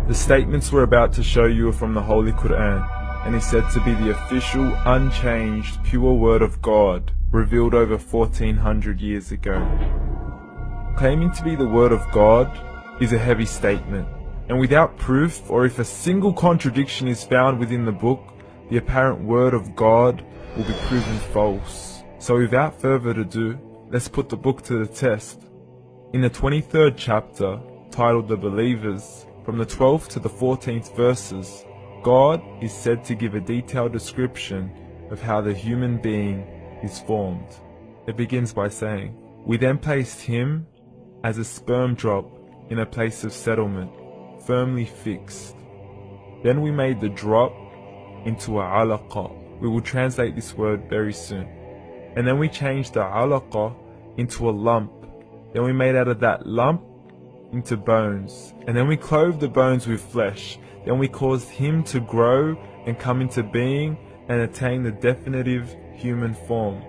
The statements we're about to show you are from the Holy Qur'an, and is said to be the official, unchanged, pure word of God, revealed over 1400 years ago. Claiming to be the word of God is a heavy statement, and without proof, or if a single contradiction is found within the book, the apparent word of God will be proven false. So without further ado, let's put the book to the test. In the 23rd chapter, titled The Believers, from the 12th to the 14th verses, God is said to give a detailed description of how the human being is formed. It begins by saying, "We then placed him as a sperm drop in a place of settlement, firmly fixed. Then we made the drop into a alaqa." We will translate this word very soon. "And then we changed the alaqa into a lump. Then we made out of that lump into bones. And then we clothed the bones with flesh. Then we caused him to grow and come into being and attain the definitive human form."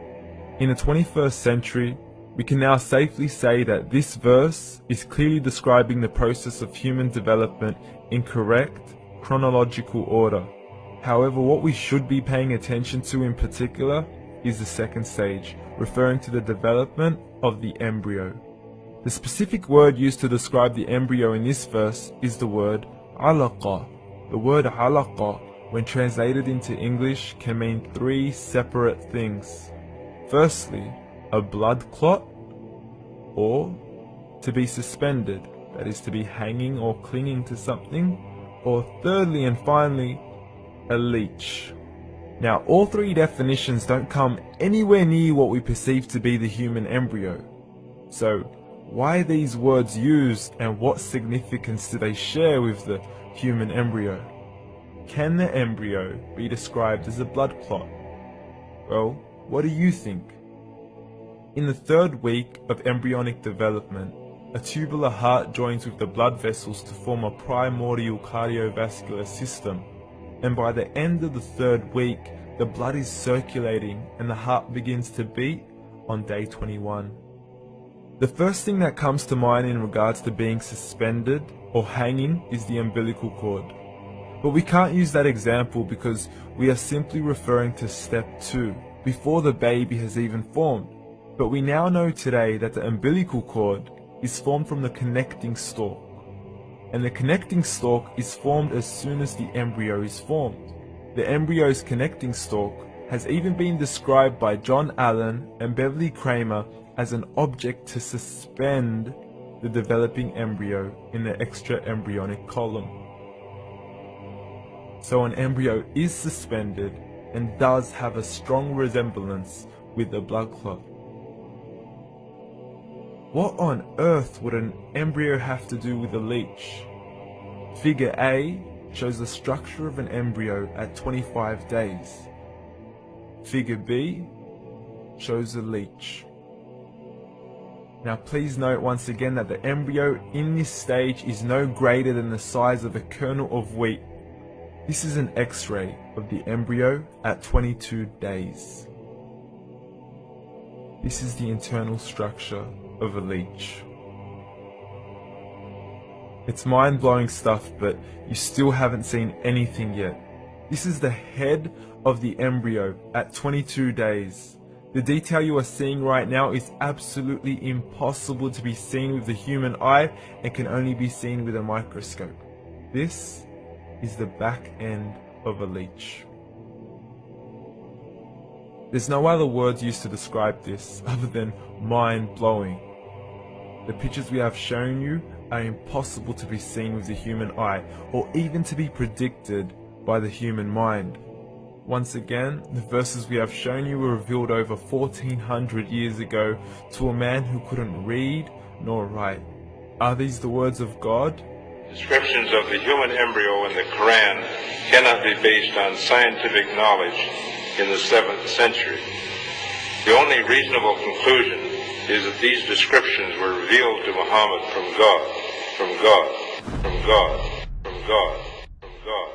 In the 21st century, we can now safely say that this verse is clearly describing the process of human development in correct chronological order. However, what we should be paying attention to in particular is the second stage, referring to the development of the embryo. The specific word used to describe the embryo in this verse is the word alaqa. The word alaqa, when translated into English, can mean three separate things. Firstly, a blood clot, or to be suspended, that is to be hanging or clinging to something, or thirdly and finally, a leech. Now, all three definitions don't come anywhere near what we perceive to be the human embryo. So, why are these words used, and what significance do they share with the human embryo? Can the embryo be described as a blood clot? Well, what do you think? In the third week of embryonic development, a tubular heart joins with the blood vessels to form a primordial cardiovascular system, and by the end of the third week, the blood is circulating and the heart begins to beat on day 21. The first thing that comes to mind in regards to being suspended or hanging is the umbilical cord. But we can't use that example because we are simply referring to step 2, before the baby has even formed. But we now know today that the umbilical cord is formed from the connecting stalk. And the connecting stalk is formed as soon as the embryo is formed. The embryo's connecting stalk has even been described by John Allen and Beverly Kramer as an object to suspend the developing embryo in the extra-embryonic column. So an embryo is suspended and does have a strong resemblance with the blood clot. What on earth would an embryo have to do with a leech? Figure A shows the structure of an embryo at 25 days. Figure B shows a leech. Now please note once again that the embryo in this stage is no greater than the size of a kernel of wheat. This is an X-ray of the embryo at 22 days. This is the internal structure of a leech. It's mind-blowing stuff, but you still haven't seen anything yet. This is the head of the embryo at 22 days. The detail you are seeing right now is absolutely impossible to be seen with the human eye and can only be seen with a microscope. This is the back end of a leech. There's no other words used to describe this other than mind-blowing. The pictures we have shown you are impossible to be seen with the human eye, or even to be predicted by the human mind. Once again, the verses we have shown you were revealed over 1400 years ago to a man who couldn't read nor write. Are these the words of God? Descriptions of the human embryo in the Qur'an cannot be based on scientific knowledge in the 7th century. The only reasonable conclusion is that these descriptions were revealed to Muhammad from God, from God, from God, from God, from God.